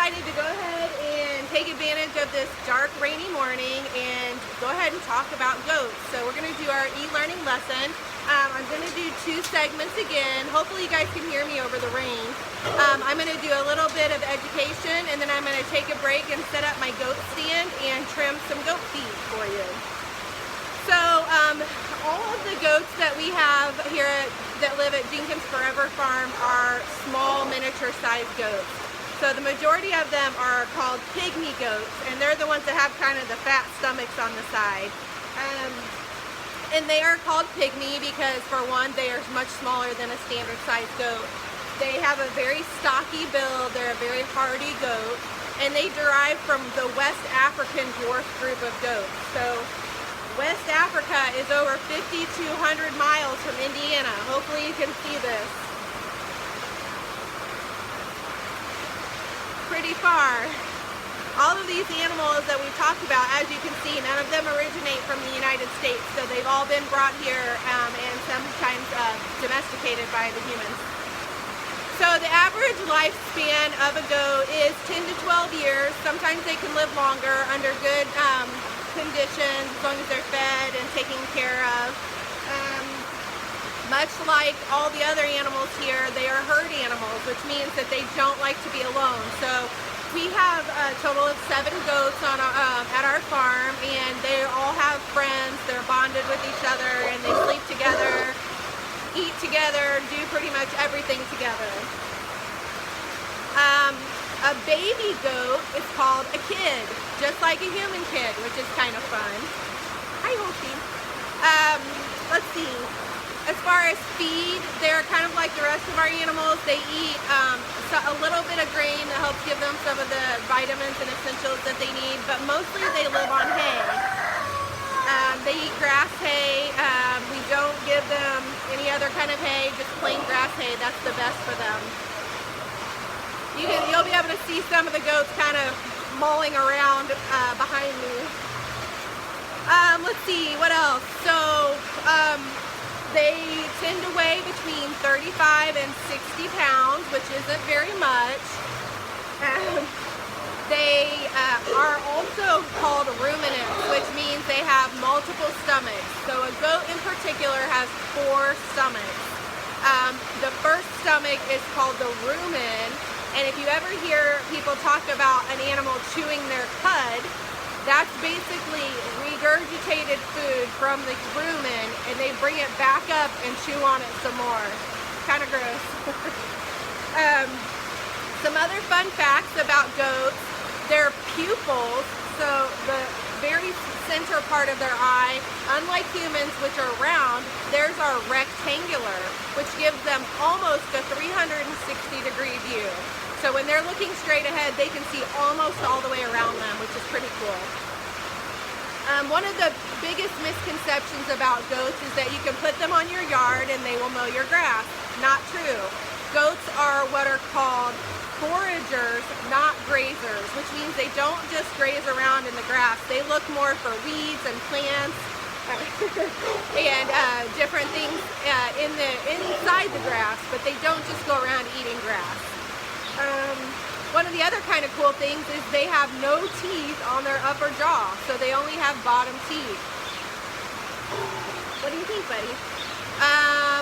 decided to go ahead and take advantage of this dark, rainy morning and go ahead and talk about goats. So we're going to do our e-learning lesson. I'm going to do 2 segments again. Hopefully you guys can hear me over the rain. I'm going to do a little bit of education, and then I'm going to take a break and set up my goat stand and trim some goat feed for you. So all of the goats that we have here that live at Jenkins Forever Farm are small, miniature-sized goats. So the majority of them are called pygmy goats, and they're the ones that have kind of the fat stomachs on the side. And they are called pygmy because, for one, they are much smaller than a standard-sized goat. They have a very stocky build, they're a very hardy goat, and they derive from the West African dwarf group of goats. So West Africa is over 5,200 miles from Indiana. Hopefully you can see this. Pretty far. All of these animals that we've talked about, as you can see, none of them originate from the United States. So they've all been brought here and sometimes domesticated by the humans. So the average lifespan of a goat is 10 to 12 years. Sometimes they can live longer under good conditions, as long as they're fed and taken care of. Much like all the other animals here, they are herd animals, which means that they don't like to be alone. So we have a total of 7 goats on at our farm, and they all have friends. They're bonded with each other, and they sleep together, eat together, do pretty much everything together. A baby goat is called a kid, just like a human kid, which is kind of fun. Hi, Hopi. Let's see. As far as feed, they're kind of like the rest of our animals. They eat a little bit of grain that helps give them some of the vitamins and essentials that they need, but mostly they live on hay. They eat grass hay. We don't give them any other kind of hay, just plain grass hay. That's the best for them. You'll be able to see some of the goats kind of mulling around behind me. Let's see, what else? So, they tend to weigh between 35 and 60 pounds, which isn't very much. They are also called ruminants, which means they have multiple stomachs. So a goat in particular has 4 stomachs. The first stomach is called the rumen, and if you ever hear people talk about an animal chewing their cud, that's basically regurgitated food from the rumen, and they bring it back up and chew on it some more. Kind of gross. Some other fun facts about goats: their pupils, so the very center part of their eye, unlike humans, which are round, theirs are rectangular, which gives them almost a 360-degree view. So when they're looking straight ahead, they can see almost all the way around them, which is pretty cool. One of the biggest misconceptions about goats is that you can put them on your yard and they will mow your grass. Not true. Goats are what are called foragers, not grazers, which means they don't just graze around in the grass. They look more for weeds and plants and different things inside the grass, but they don't just go around eating grass. One of the other kind of cool things is they have no teeth on their upper jaw, so they only have bottom teeth. What do you think, buddy?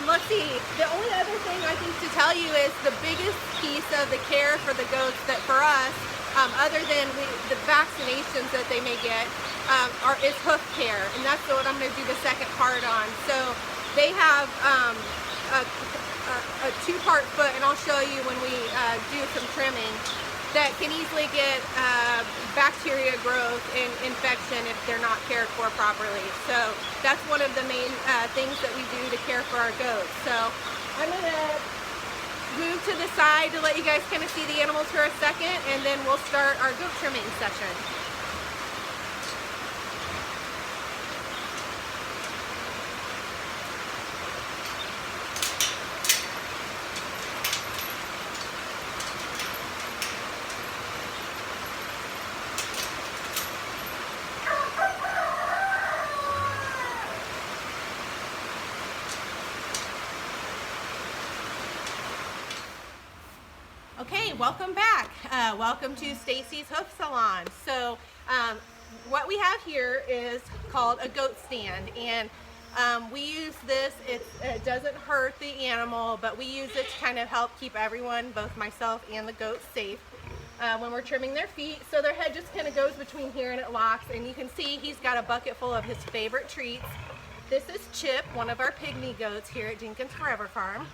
Let's see. The only other thing I think to tell you is the biggest piece of the care for the goats that for us, other than the vaccinations that they may get, is hoof care, and that's what I'm going to do the second part on. So they have a 2-part foot, and I'll show you when we do some trimming, that can easily get bacteria growth and infection if they're not cared for properly. So that's one of the main things that we do to care for our goats. So I'm going to move to the side to let you guys kind of see the animals for a second, and then we'll start our goat trimming session. welcome back. Welcome to Stacy's Hoof Salon. So what we have here is called a goat stand, and we use this. It doesn't hurt the animal, but we use it to kind of help keep everyone, both myself and the goats, safe when we're trimming their feet. So their head just kind of goes between here and it locks, and you can see he's got a bucket full of his favorite treats. This is Chip, one of our pygmy goats here at Jenkins Forever Farm.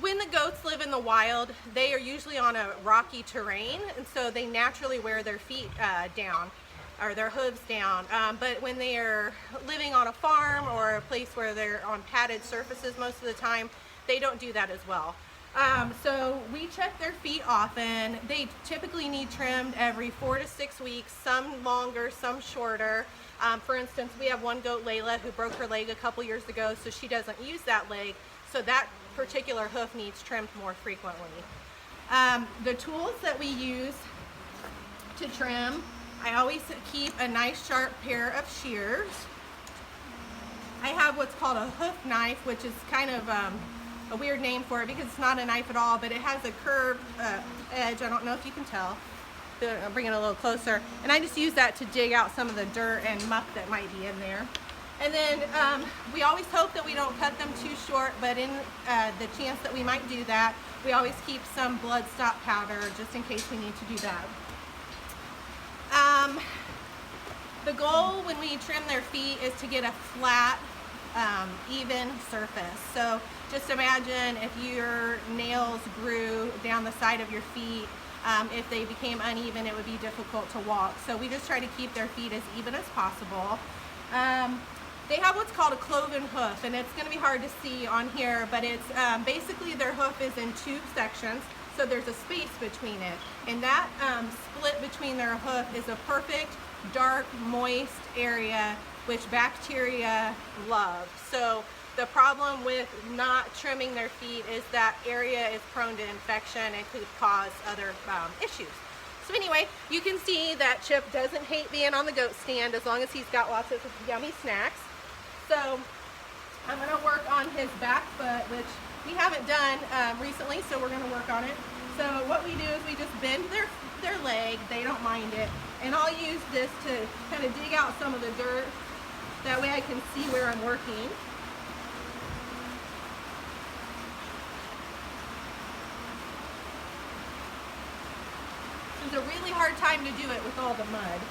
When the goats live in the wild, they are usually on a rocky terrain, and so they naturally wear their feet down, or their hooves down. But when they are living on a farm or a place where they're on padded surfaces most of the time, they don't do that as well. So we check their feet often. They typically need trimmed every 4 to 6 weeks, some longer, some shorter. For instance, we have one goat, Layla, who broke her leg a couple years ago, so she doesn't use that leg. So that particular hoof needs trimmed more frequently. The tools that we use to trim, I always keep a nice sharp pair of shears. I have what's called a hoof knife, which is kind of a weird name for it because it's not a knife at all, but it has a curved edge. I don't know if you can tell. I'll bring it a little closer. And I just use that to dig out some of the dirt and muck that might be in there. And then we always hope that we don't cut them too short, but in the chance that we might do that, we always keep some blood stop powder just in case we need to do that. The goal when we trim their feet is to get a flat, even surface. So just imagine if your nails grew down the side of your feet, if they became uneven, it would be difficult to walk. So we just try to keep their feet as even as possible. They have what's called a cloven hoof, and it's going to be hard to see on here, but it's basically their hoof is in 2 sections, so there's a space between it. And that split between their hoof is a perfect, dark, moist area which bacteria love. So the problem with not trimming their feet is that area is prone to infection and could cause other issues. So anyway, you can see that Chip doesn't hate being on the goat stand as long as he's got lots of yummy snacks. So I'm going to work on his back foot, which we haven't done recently, so we're going to work on it. So what we do is we just bend their leg. They don't mind it. And I'll use this to kind of dig out some of the dirt. That way I can see where I'm working. It's a really hard time to do it with all the mud.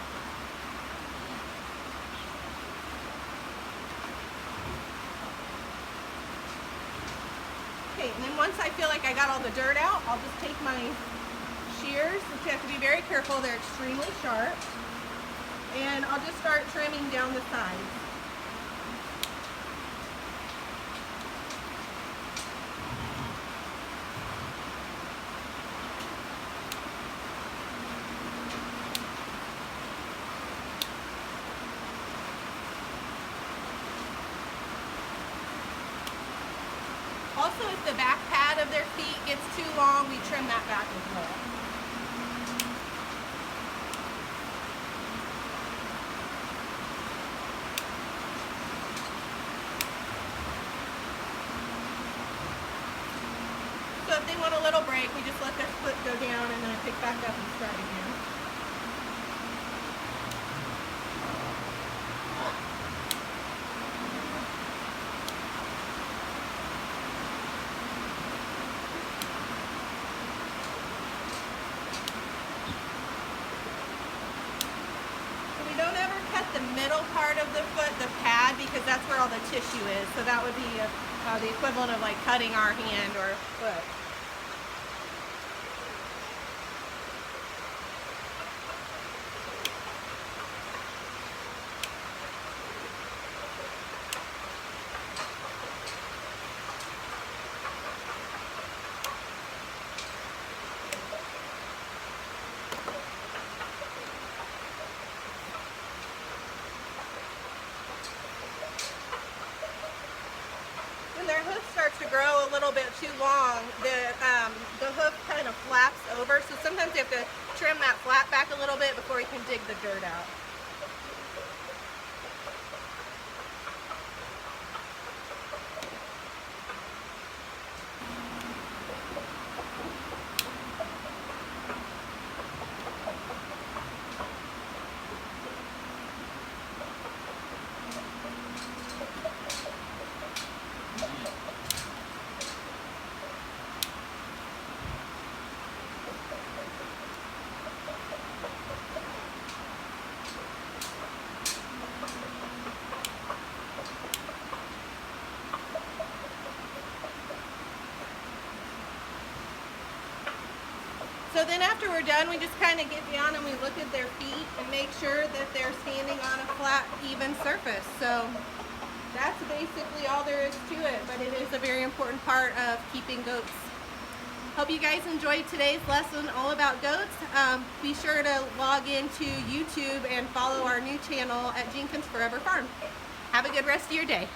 Okay, and then once I feel like I got all the dirt out, I'll just take my shears, which you have to be very careful, they're extremely sharp, and I'll just start trimming down the sides. Also, if the back pad of their feet gets too long, we trim that back as well. So if they want a little break, we just let their foot go down and then pick back up and start again. Don't ever cut the middle part of the foot, the pad, because that's where all the tissue is. So that would be the equivalent of like cutting our hand or foot. When their hoof starts to grow a little bit too long, the hoof kind of flaps over, so sometimes you have to trim that flap back a little bit before you can dig the dirt out. So then after we're done, we just kind of get down and we look at their feet and make sure that they're standing on a flat, even surface. So that's basically all there is to it, but it is a very important part of keeping goats. Hope you guys enjoyed today's lesson all about goats. Be sure to log into YouTube and follow our new channel at Jenkins Forever Farm. Have a good rest of your day.